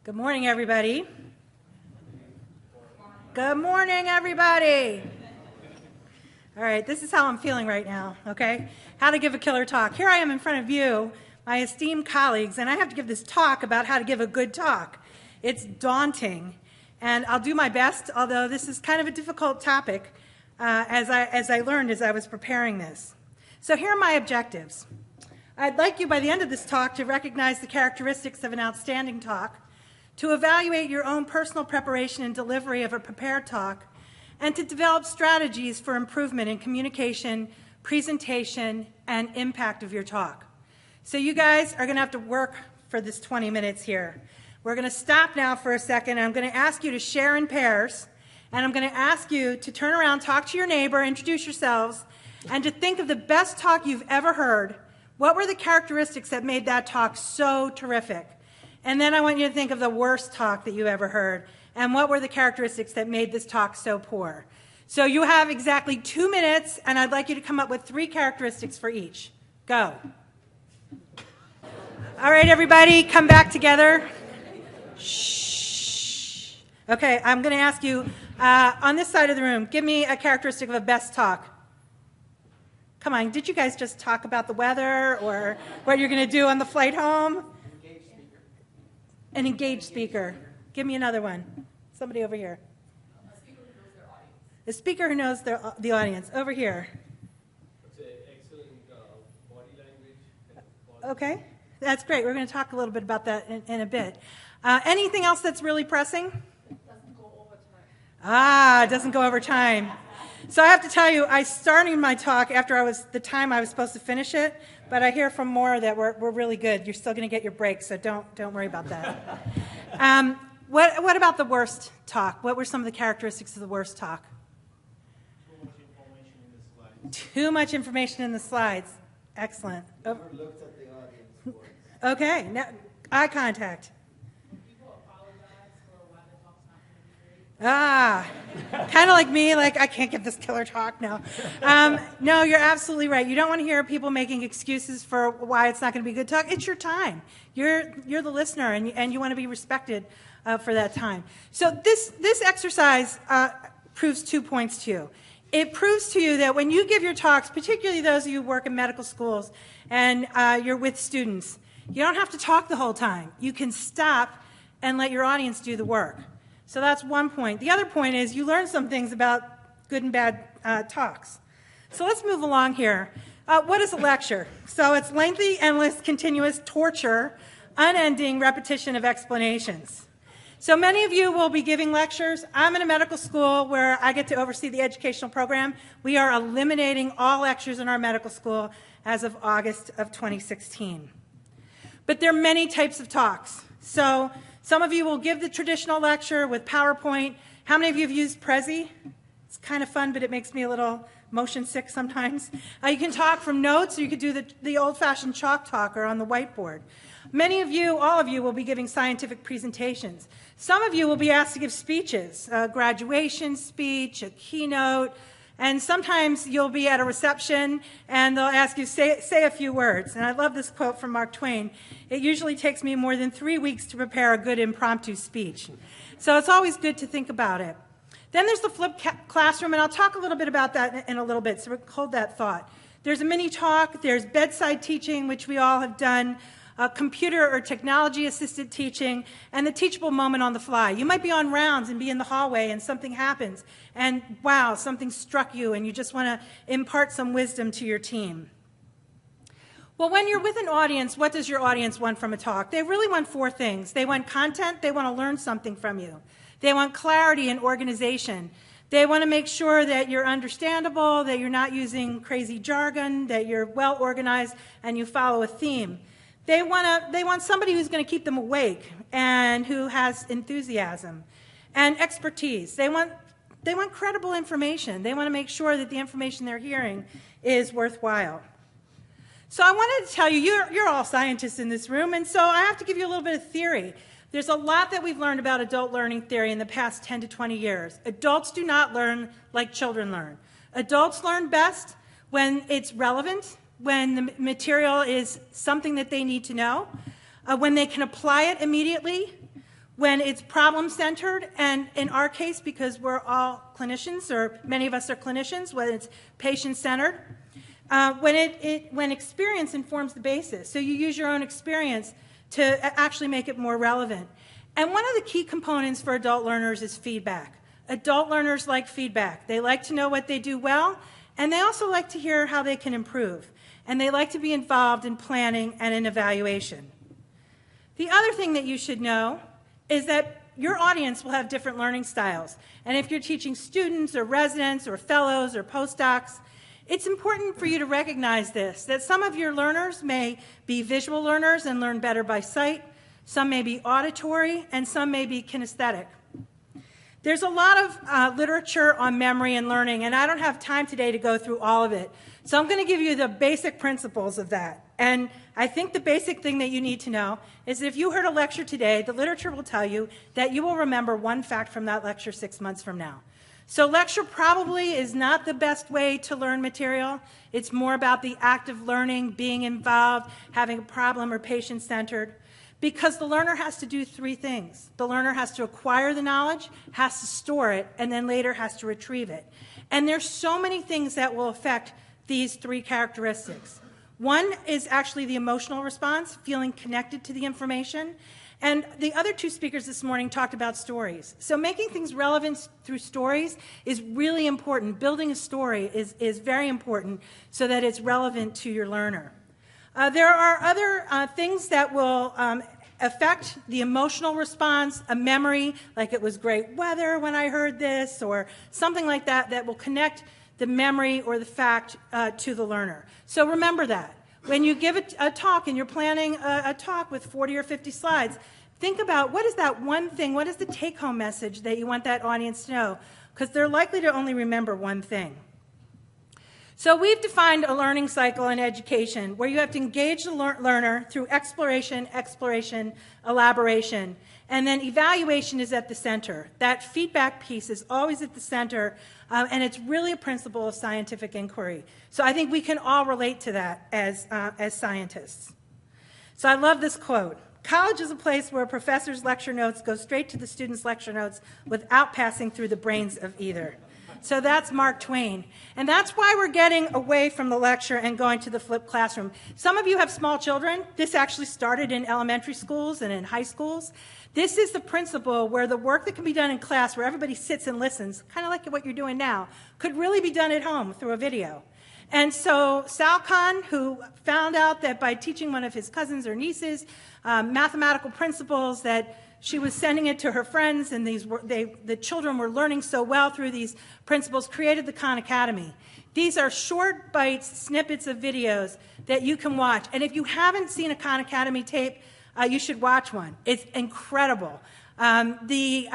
Good morning, everybody. Good morning, everybody. All right, this is how I'm feeling right now, okay? How to give a killer talk. Here I am in front of you, my esteemed colleagues, and I have to give this talk about how to give a good talk. It's daunting, and I'll do my best, although this is kind of a difficult topic, as I learned as I was preparing this. So here are my objectives. I'd like you, by the end of this talk, to recognize the characteristics of an outstanding talk, to evaluate your own personal preparation and delivery of a prepared talk, and to develop strategies for improvement in communication, presentation, and impact of your talk. So you guys are going to have to work for this 20 minutes here. We're going to stop now for a second, and I'm going to ask you to share in pairs, and I'm going to ask you to turn around, talk to your neighbor, introduce yourselves, and to think of the best talk you've ever heard. What were the characteristics that made that talk so terrific? And then I want you to think of the worst talk that you ever heard, and what were the characteristics that made this talk so poor. So you have exactly 2 minutes, and I'd like you to come up with 3 characteristics for each. Go. All right, everybody, come back together. Shh. Okay, I'm going to ask you, on this side of the room, give me a characteristic of a best talk. Come on, did you guys just talk about the weather or what you're going to do on the flight home? An engaged speaker. Give me another one. Somebody over here. A speaker who knows their audience. A speaker who knows the audience. Over here. Excellent body language. Okay, that's great. We're going to talk a little bit about that in a bit. Anything else that's really pressing? Doesn't go over time. It doesn't go over time. So I have to tell you, I started my talk after the time I was supposed to finish it, but I hear from more that we're really good. You're still going to get your break, so don't worry about that. What about the worst talk? What were some of the characteristics of the worst talk? Too much information in the slides. Too much information in the slides. Excellent. Never looked at the audience once. Okay, now, eye contact. People apologize for why the talk's not going to be great. Kind of like me, like I can't give this killer talk now. No, you're absolutely right. You don't want to hear people making excuses for why it's not going to be a good talk. It's your time. You're the listener, and you want to be respected for that time. So this exercise proves 2 points to you. It proves to you that when you give your talks, particularly those of you who work in medical schools and you're with students, you don't have to talk the whole time. You can stop and let your audience do the work. So that's one point. The other point is you learn some things about good and bad talks. So let's move along here. What is a lecture? So it's lengthy, endless, continuous torture, unending repetition of explanations. So many of you will be giving lectures. I'm in a medical school where I get to oversee the educational program. We are eliminating all lectures in our medical school as of August of 2016. But there are many types of talks. So some of you will give the traditional lecture with PowerPoint. How many of you have used Prezi? It's kind of fun, but it makes me a little motion sick sometimes. You can talk from notes, or you could do the old-fashioned chalk talk or on the whiteboard. Many of you, all of you, will be giving scientific presentations. Some of you will be asked to give speeches, a graduation speech, a keynote, and sometimes you'll be at a reception and they'll ask you, say a few words. And I love this quote from Mark Twain. It usually takes me more than 3 weeks to prepare a good impromptu speech. So it's always good to think about it. Then there's the flipped classroom, and I'll talk a little bit about that in a little bit, so hold that thought. There's a mini talk, there's bedside teaching, which we all have done, computer or technology-assisted teaching, and the teachable moment on the fly. You might be on rounds and be in the hallway and something happens, and wow, something struck you, and you just want to impart some wisdom to your team. Well, when you're with an audience, what does your audience want from a talk? They really want 4 things. They want content, they want to learn something from you. They want clarity and organization. They want to make sure that you're understandable, that you're not using crazy jargon, that you're well organized, and you follow a theme. They want somebody who's going to keep them awake and who has enthusiasm and expertise. They want credible information. They want to make sure that the information they're hearing is worthwhile. So I wanted to tell you, you're all scientists in this room, and so I have to give you a little bit of theory. There's a lot that we've learned about adult learning theory in the past 10 to 20 years. Adults do not learn like children learn. Adults learn best when it's relevant, when the material is something that they need to know, when they can apply it immediately, when it's problem-centered, and in our case, because we're all clinicians, or many of us are clinicians, when it's patient-centered, when experience informs the basis. So you use your own experience to actually make it more relevant. And one of the key components for adult learners is feedback. Adult learners like feedback. They like to know what they do well, and they also like to hear how they can improve. And they like to be involved in planning and in evaluation. The other thing that you should know is that your audience will have different learning styles. And if you're teaching students or residents or fellows or postdocs, it's important for you to recognize this, that some of your learners may be visual learners and learn better by sight, some may be auditory, and some may be kinesthetic. There's a lot of literature on memory and learning, and I don't have time today to go through all of it. So I'm going to give you the basic principles of that. And I think the basic thing that you need to know is that if you heard a lecture today, the literature will tell you that you will remember one fact from that lecture 6 months from now. So lecture probably is not the best way to learn material. It's more about the act of learning, being involved, having a problem or patient-centered. Because the learner has to do 3 things. The learner has to acquire the knowledge, has to store it, and then later has to retrieve it. And there's so many things that will affect these 3 characteristics. One is actually the emotional response, feeling connected to the information. And the other 2 speakers this morning talked about stories. So making things relevant through stories is really important. Building a story is very important so that it's relevant to your learner. There are other things that will affect the emotional response, a memory, like it was great weather when I heard this, or something like that, that will connect the memory or the fact to the learner. So remember that. When you give a talk and you're planning a talk with 40 or 50 slides, think about what is that one thing, what is the take-home message that you want that audience to know, because they're likely to only remember one thing. So we've defined a learning cycle in education where you have to engage the learner through exploration, elaboration, and then evaluation is at the center. That feedback piece is always at the center, and it's really a principle of scientific inquiry. So I think we can all relate to that as scientists. So I love this quote. College is a place where a professor's lecture notes go straight to the student's lecture notes without passing through the brains of either. So that's Mark Twain. And that's why we're getting away from the lecture and going to the flipped classroom. Some of you have small children. This actually started in elementary schools and in high schools. This is the principle where the work that can be done in class, where everybody sits and listens, kind of like what you're doing now, could really be done at home through a video. And so Sal Khan, who found out that by teaching one of his cousins or nieces mathematical principles, that she was sending it to her friends, and the children were learning so well through these principles, created the Khan Academy. These are short bites, snippets of videos that you can watch. And if you haven't seen a Khan Academy tape, you should watch one. It's incredible. The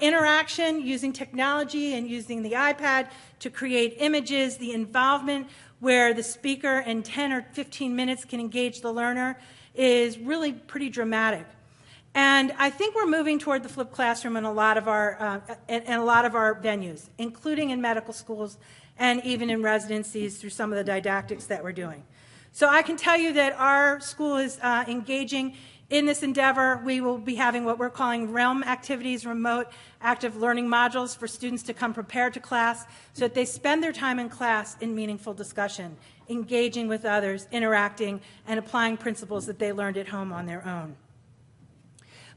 interaction using technology and using the iPad to create images, the involvement where the speaker in 10 or 15 minutes can engage the learner is really pretty dramatic. And I think we're moving toward the flipped classroom in a lot of our venues, including in medical schools and even in residencies through some of the didactics that we're doing. So I can tell you that our school is engaging in this endeavor. We will be having what we're calling REALM activities, remote active learning modules, for students to come prepared to class so that they spend their time in class in meaningful discussion, engaging with others, interacting, and applying principles that they learned at home on their own.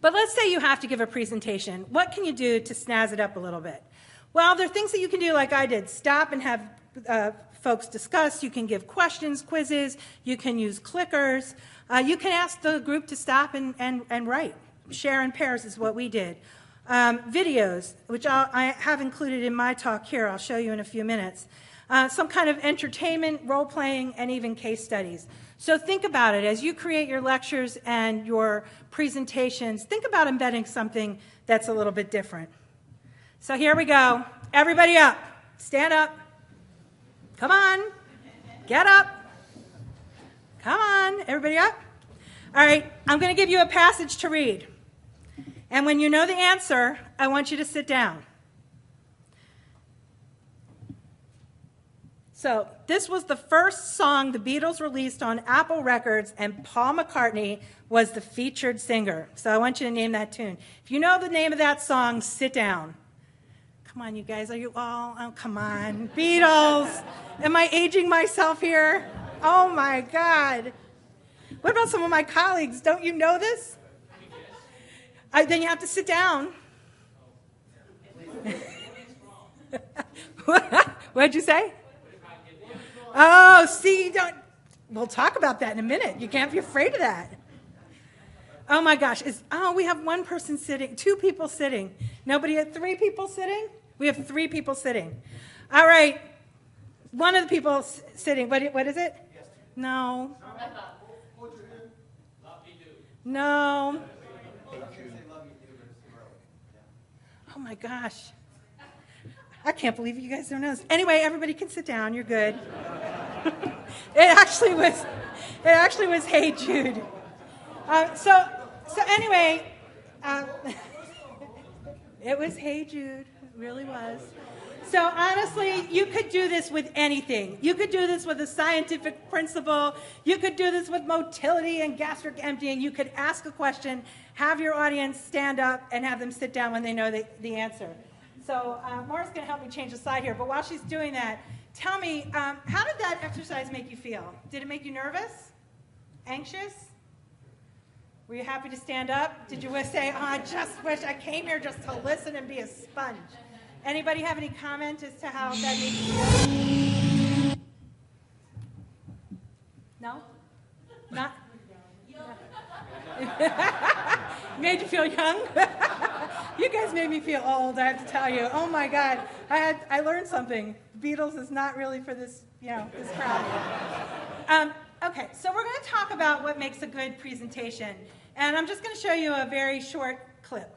But let's say you have to give a presentation. What can you do to snazz it up a little bit? Well, there are things that you can do like I did. Stop and have folks discuss. You can give questions, quizzes. You can use clickers. You can ask the group to stop and write. Share in pairs is what we did. Videos, which I have included in my talk here. I'll show you in a few minutes. Some kind of entertainment, role-playing, and even case studies. So think about it. As you create your lectures and your presentations, think about embedding something that's a little bit different. So here we go. Everybody up. Stand up. Come on. Get up. Come on. Everybody up. All right. I'm going to give you a passage to read. And when you know the answer, I want you to sit down. So this was the first song the Beatles released on Apple Records, and Paul McCartney was the featured singer. So I want you to name that tune. If you know the name of that song, sit down. Come on, you guys. Are you all? Oh, come on. Beatles. Am I aging myself here? Oh, my God. What about some of my colleagues? Don't you know this? Then you have to sit down. What'd you say? Oh, see, we'll talk about that in a minute. You can't be afraid of that. Oh my gosh. We have one person sitting, 2 people sitting. Nobody had 3 people sitting? We have 3 people sitting. All right. One of the people sitting, what is it? No. No. Oh my gosh. I can't believe you guys don't know this. Anyway, everybody can sit down. You're good. It actually was Hey Jude. So anyway, it was Hey Jude. It really was. So honestly, you could do this with anything. You could do this with a scientific principle. You could do this with motility and gastric emptying. You could ask a question, have your audience stand up, and have them sit down when they know the answer. So Maura's going to help me change the slide here. But while she's doing that, tell me, how did that exercise make you feel? Did it make you nervous? Anxious? Were you happy to stand up? Did you say, I just wish I came here just to listen and be a sponge? Anybody have any comment as to how that made you feel? No? Not? Made you feel young? You guys made me feel old, I have to tell you. Oh my God, I learned something. The Beatles is not really for this, this crowd. Okay, so we're going to talk about what makes a good presentation. And I'm just going to show you a very short clip.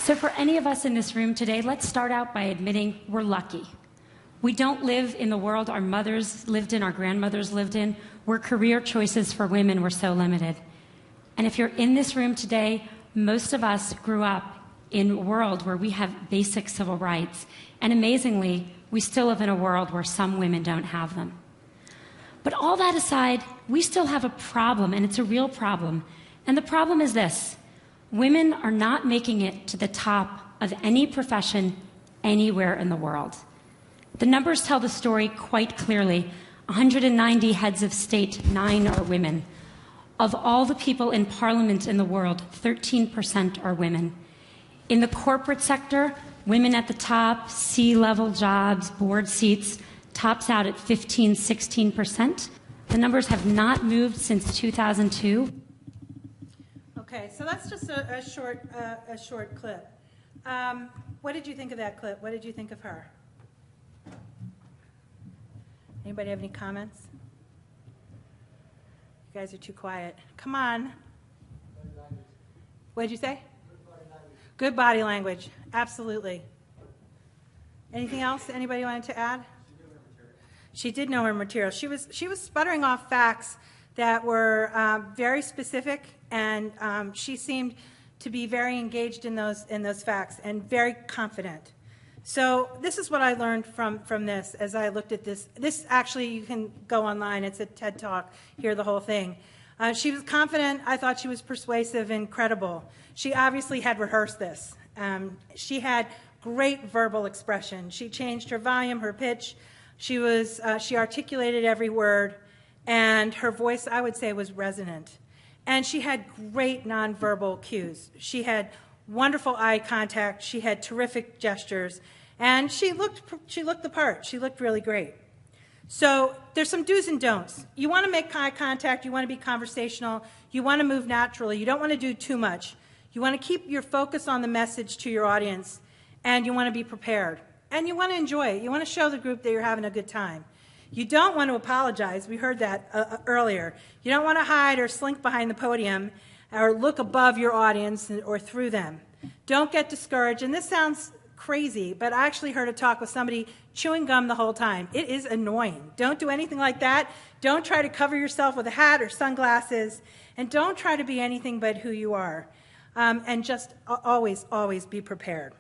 So for any of us in this room today, let's start out by admitting we're lucky. We don't live in the world our mothers lived in, our grandmothers lived in, where career choices for women were so limited. And if you're in this room today, most of us grew up in a world where we have basic civil rights. And amazingly, we still live in a world where some women don't have them. But all that aside, we still have a problem, and it's a real problem. And the problem is this. Women are not making it to the top of any profession anywhere in the world. The numbers tell the story quite clearly. 190 heads of state, 9 are women. Of all the people in parliament in the world, 13% are women. In the corporate sector, women at the top, C-level jobs, board seats, tops out at 15, 16%. The numbers have not moved since 2002. Okay, so that's just a short clip. What did you think of that clip? What did you think of her? Anybody have any comments? You guys are too quiet. Come on. What did you say? Good body language. Absolutely. Anything else anybody wanted to add? She did know her material. She was sputtering off facts that were very specific, and she seemed to be very engaged in those facts and very confident. So this is what I learned from this as I looked at this. This actually, you can go online. It's a TED Talk. Hear the whole thing. She was confident. I thought she was persuasive and credible. She obviously had rehearsed this. She had great verbal expression. She changed her volume, her pitch. She articulated every word, and her voice, I would say, was resonant. And she had great nonverbal cues. She had wonderful eye contact. She had terrific gestures, and she looked the part. She looked really great. So there's some do's and don'ts. You want to make eye contact. You want to be conversational. You want to move naturally. You don't want to do too much. You want to keep your focus on the message to your audience, and you want to be prepared. And you want to enjoy it. You want to show the group that you're having a good time. You don't want to apologize. We heard that earlier. You don't want to hide or slink behind the podium or look above your audience or through them. Don't get discouraged. And this sounds crazy, but I actually heard a talk with somebody chewing gum the whole time. It is annoying. Don't do anything like that. Don't try to cover yourself with a hat or sunglasses, and don't try to be anything but who you are. And just always, always be prepared.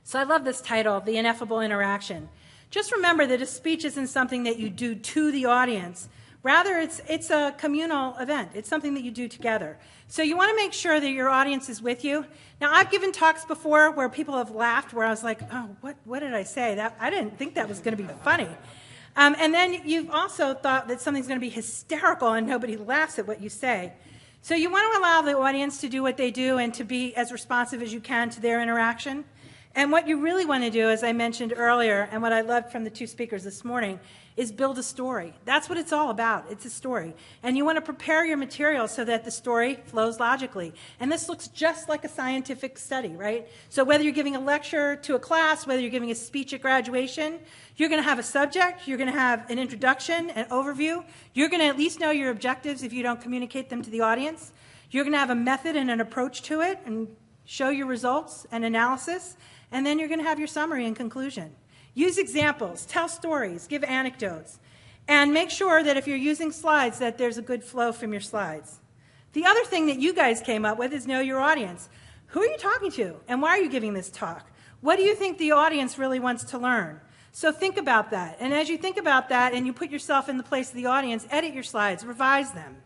So I love this title, The Ineffable Interaction. Just remember that a speech isn't something that you do to the audience. Rather, it's a communal event. It's something that you do together. So you want to make sure that your audience is with you. Now, I've given talks before where people have laughed, where I was like, oh, what did I say? I didn't think that was going to be funny. And then you've also thought that something's going to be hysterical and nobody laughs at what you say. So you want to allow the audience to do what they do and to be as responsive as you can to their interaction. And what you really want to do, as I mentioned earlier, and what I loved from the two speakers this morning, is build a story. That's what it's all about. It's a story. And you want to prepare your material so that the story flows logically. And this looks just like a scientific study, right? So whether you're giving a lecture to a class, whether you're giving a speech at graduation, you're going to have a subject, you're going to have an introduction, an overview. You're going to at least know your objectives if you don't communicate them to the audience. You're going to have a method and an approach to it and show your results and analysis. And then you're going to have your summary and conclusion. Use examples, tell stories, give anecdotes, and make sure that if you're using slides that there's a good flow from your slides. The other thing that you guys came up with is know your audience. Who are you talking to, and why are you giving this talk? What do you think the audience really wants to learn? So think about that. And as you think about that and you put yourself in the place of the audience, edit your slides, revise them.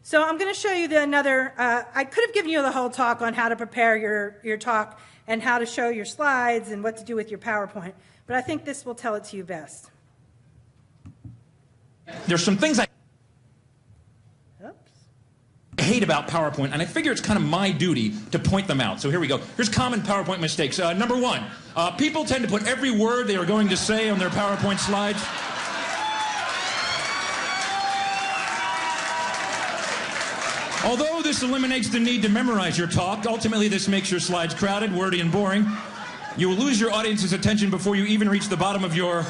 So I'm going to show you I could have given you the whole talk on how to prepare your talk and how to show your slides and what to do with your PowerPoint, but I think this will tell it to you best. There's some things I hate about PowerPoint, and I figure it's kind of my duty to point them out. So here we go. Here's common PowerPoint mistakes. Number one, people tend to put every word they are going to say on their PowerPoint slides. Although this eliminates the need to memorize your talk, ultimately this makes your slides crowded, wordy, and boring. You will lose your audience's attention before you even reach the bottom of your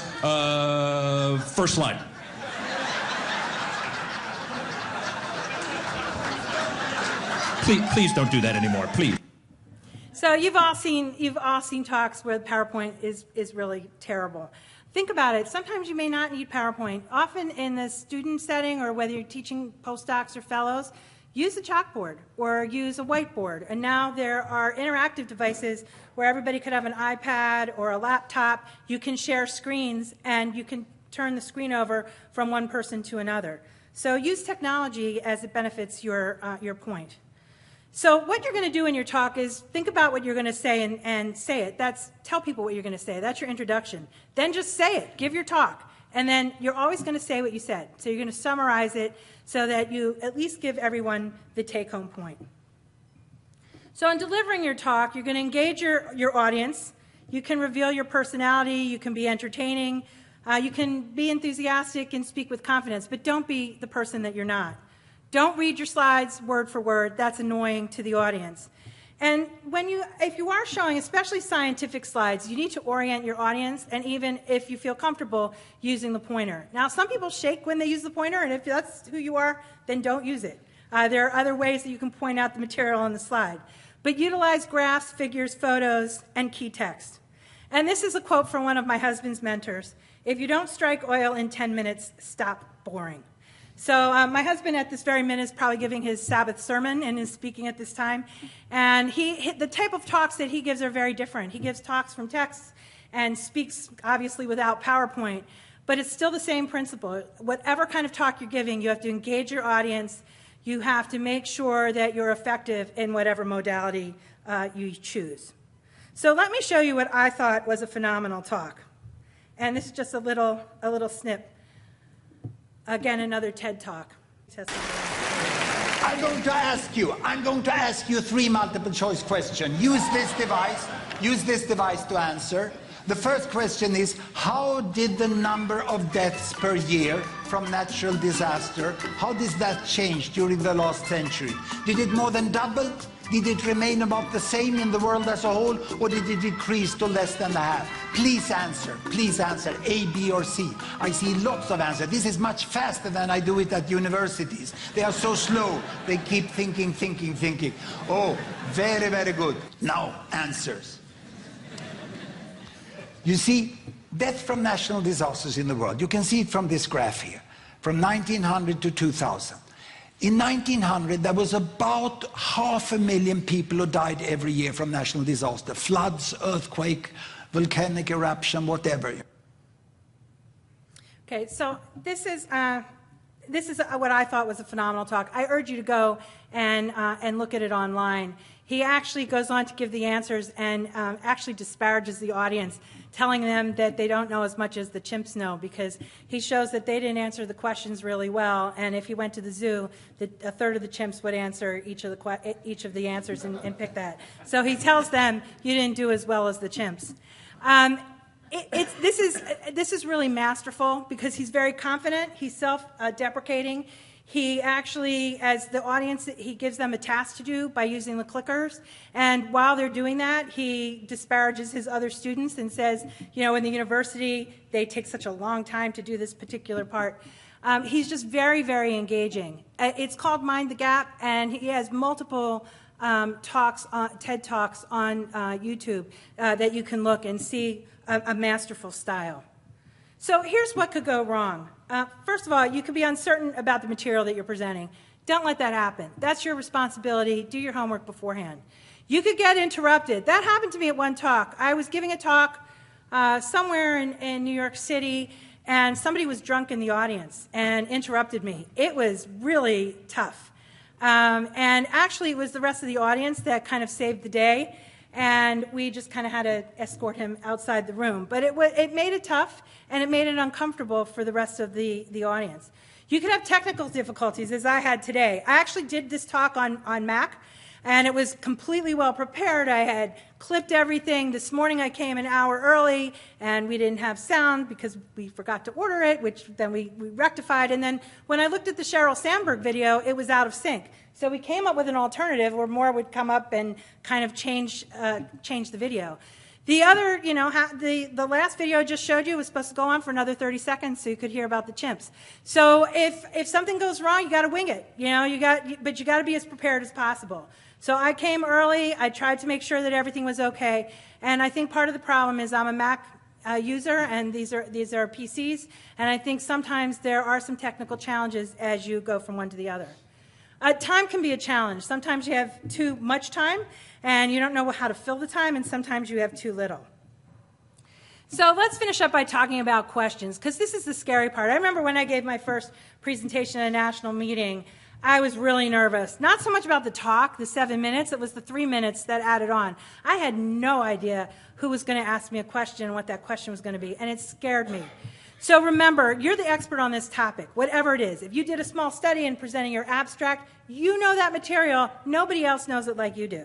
first slide. Please don't do that anymore, please. So you've all seen talks where PowerPoint is really terrible. Think about it. Sometimes you may not need PowerPoint. Often in the student setting, or whether you're teaching postdocs or fellows, use a chalkboard or use a whiteboard. And now there are interactive devices where everybody could have an iPad or a laptop. You can share screens and you can turn the screen over from one person to another. So use technology as it benefits your point. So what you're going to do in your talk is think about what you're going to say and say it. Tell people what you're going to say. That's your introduction. Then just say it. Give your talk. And then you're always going to say what you said. So you're going to summarize it so that you at least give everyone the take-home point. So in delivering your talk, you're going to engage your audience. You can reveal your personality. You can be entertaining. You can be enthusiastic and speak with confidence, but don't be the person that you're not. Don't read your slides word for word. That's annoying to the audience. And if you are showing, especially scientific slides, you need to orient your audience, and even if you feel comfortable using the pointer. Now, some people shake when they use the pointer, and if that's who you are, then don't use it. There are other ways that you can point out the material on the slide. But utilize graphs, figures, photos, and key text. And this is a quote from one of my husband's mentors. If you don't strike oil in 10 minutes, stop boring. So my husband at this very minute is probably giving his Sabbath sermon and is speaking at this time. And the type of talks that he gives are very different. He gives talks from text and speaks obviously without PowerPoint, but it's still the same principle. Whatever kind of talk you're giving, you have to engage your audience. You have to make sure that you're effective in whatever modality you choose. So let me show you what I thought was a phenomenal talk. And this is just a little snip. Again, another TED Talk. I'm going to ask you 3 multiple choice questions. Use this device to answer. The first question is, how did the number of deaths per year from natural disaster, how does that change during the last century? Did it more than double? Did it remain about the same in the world as a whole, or did it decrease to less than half? Please answer, A, B, or C. I see lots of answers. This is much faster than I do it at universities. They are so slow. They keep thinking. Oh, very, very good. Now, answers. You see, death from natural disasters in the world, you can see it from this graph here, from 1900 to 2000. In 1900, there was about 500,000 people who died every year from natural disaster, floods, earthquake, volcanic eruption, whatever. Okay, so this is what I thought was a phenomenal talk. I urge you to go and look at it online. He actually goes on to give the answers and actually disparages the audience, telling them that they don't know as much as the chimps know, because he shows that they didn't answer the questions really well, and if he went to the zoo, a third of the chimps would answer each of the answers and pick that. So he tells them, you didn't do as well as the chimps. This is really masterful because he's very confident, he's self-deprecating. He actually, as the audience, he gives them a task to do by using the clickers, and while they're doing that, he disparages his other students and says, you know, in the university, they take such a long time to do this particular part. He's just very, very engaging. It's called Mind the Gap, and he has multiple talks, TED Talks on YouTube that you can look and see a masterful style. So here's what could go wrong. First of all, you could be uncertain about the material that you're presenting. Don't let that happen. That's your responsibility. Do your homework beforehand. You could get interrupted. That happened to me at one talk. I was giving a talk somewhere in New York City, and somebody was drunk in the audience and interrupted me. It was really tough. And actually, it was the rest of the audience that kind of saved the day, and we just kind of had to escort him outside the room. But it made it tough, and it made it uncomfortable for the rest of the audience. You could have technical difficulties, as I had today. I actually did this talk on Mac, and it was completely well prepared. I had clipped everything. This morning I came an hour early, and we didn't have sound because we forgot to order it, which then we rectified. And then when I looked at the Sheryl Sandberg video, it was out of sync. So we came up with an alternative where more would come up and kind of change the video. The other, you know, the last video I just showed you was supposed to go on for another 30 seconds so you could hear about the chimps. So if something goes wrong, you got to wing it. You know, but you got to be as prepared as possible. So I came early. I tried to make sure that everything was okay. And I think part of the problem is I'm a Mac user, and these are PCs. And I think sometimes there are some technical challenges as you go from one to the other. Time can be a challenge. Sometimes you have too much time, and you don't know how to fill the time, and sometimes you have too little. So let's finish up by talking about questions, because this is the scary part. I remember when I gave my first presentation at a national meeting, I was really nervous. Not so much about the talk, the 7 minutes, it was the 3 minutes that added on. I had no idea who was going to ask me a question and what that question was going to be, and it scared me. So remember, you're the expert on this topic, whatever it is. If you did a small study and presenting your abstract, you know that material. Nobody else knows it like you do.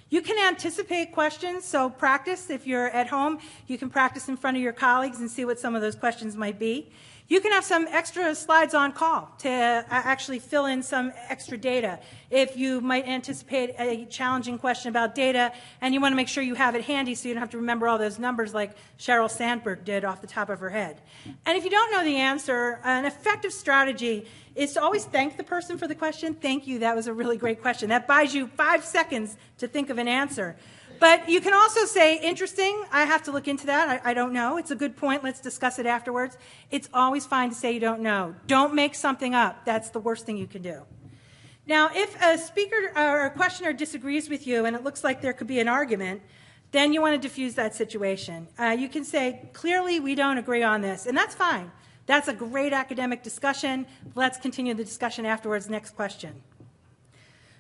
You can anticipate questions, so practice. If you're at home, you can practice in front of your colleagues and see what some of those questions might be. You can have some extra slides on call to actually fill in some extra data. If you might anticipate a challenging question about data and you want to make sure you have it handy so you don't have to remember all those numbers like Sheryl Sandberg did off the top of her head. And if you don't know the answer, an effective strategy is to always thank the person for the question. Thank you, that was a really great question. That buys you 5 seconds to think of an answer. But you can also say, interesting, I have to look into that, I don't know. It's a good point, let's discuss it afterwards. It's always fine to say you don't know. Don't make something up. That's the worst thing you can do. Now, if a speaker or a questioner disagrees with you and it looks like there could be an argument, then you want to diffuse that situation. You can say, clearly we don't agree on this, and that's fine. That's a great academic discussion. Let's continue the discussion afterwards. Next question.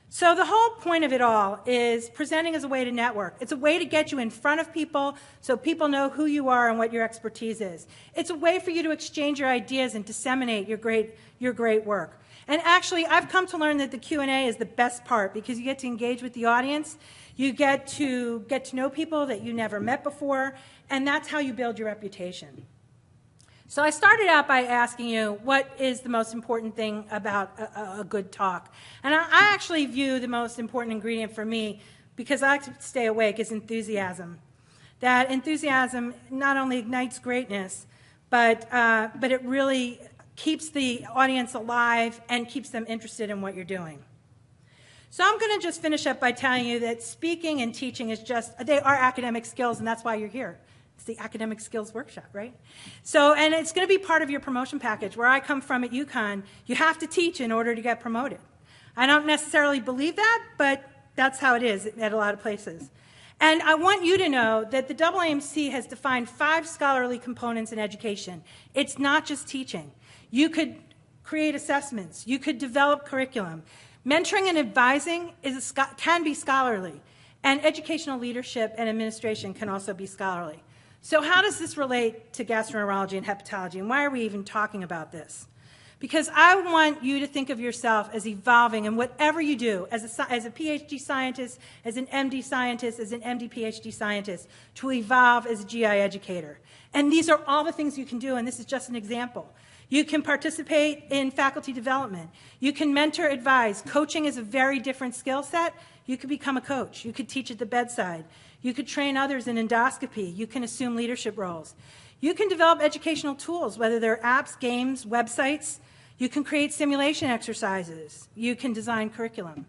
So the whole point of it all is presenting as a way to network. It's a way to get you in front of people so people know who you are and what your expertise is. It's a way for you to exchange your ideas and disseminate your great work. And actually, I've come to learn that the Q&A is the best part because you get to engage with the audience, you get to know people that you never met before, and that's how you build your reputation. So I started out by asking you, what is the most important thing about a good talk? And I actually view the most important ingredient for me, because I like to stay awake, is enthusiasm. That enthusiasm not only ignites greatness, but it really keeps the audience alive and keeps them interested in what you're doing. So I'm going to just finish up by telling you that speaking and teaching they are academic skills, and that's why you're here. It's the academic skills workshop, right? So, and it's going to be part of your promotion package. Where I come from at UConn, you have to teach in order to get promoted. I don't necessarily believe that, but that's how it is at a lot of places. And I want you to know that the AAMC has defined 5 scholarly components in education. It's not just teaching. You could create assessments. You could develop curriculum. Mentoring and advising can be scholarly, and educational leadership and administration can also be scholarly. So how does this relate to gastroenterology and hepatology, and why are we even talking about this? Because I want you to think of yourself as evolving in whatever you do, as a PhD scientist, as an MD scientist, as an MD PhD scientist, to evolve as a GI educator. And these are all the things you can do, and this is just an example. You can participate in faculty development. You can mentor, advise. Coaching is a very different skill set. You could become a coach. You could teach at the bedside. You could train others in endoscopy. You can assume leadership roles. You can develop educational tools, whether they're apps, games, websites. You can create simulation exercises. You can design curriculum.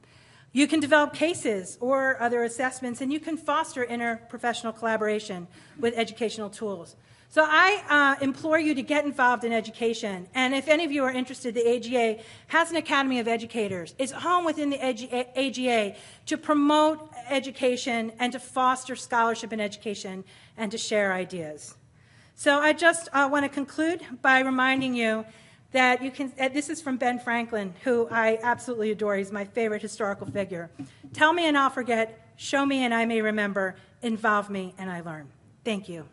You can develop cases or other assessments, and you can foster interprofessional collaboration with educational tools. So I implore you to get involved in education. And if any of you are interested, the AGA has an Academy of Educators. It's home within the AGA to promote education and to foster scholarship in education and to share ideas. So I just want to conclude by reminding you that you can, this is from Ben Franklin, who I absolutely adore. He's my favorite historical figure. Tell me and I'll forget, show me and I may remember, involve me and I learn. Thank you.